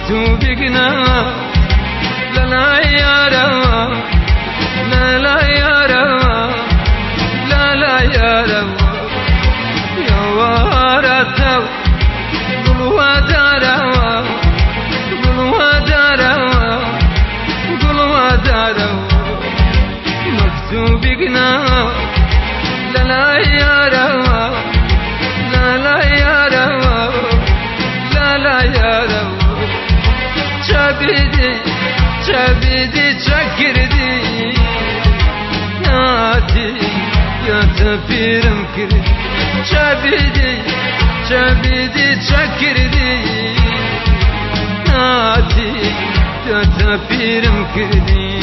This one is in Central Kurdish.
مكتوبنا لا لا يا روا لا لا يا روا لا لا يا روا يا وارثو قلوا داروا قلوا داروا قلوا داروا مكتوبنا لا لا يا روا لا لا يا روا لا لا يا روا çabidi çabidi çakirdi nati yatapirim kirdi çabidi çabidi çakirdi nati yatapirim kirdi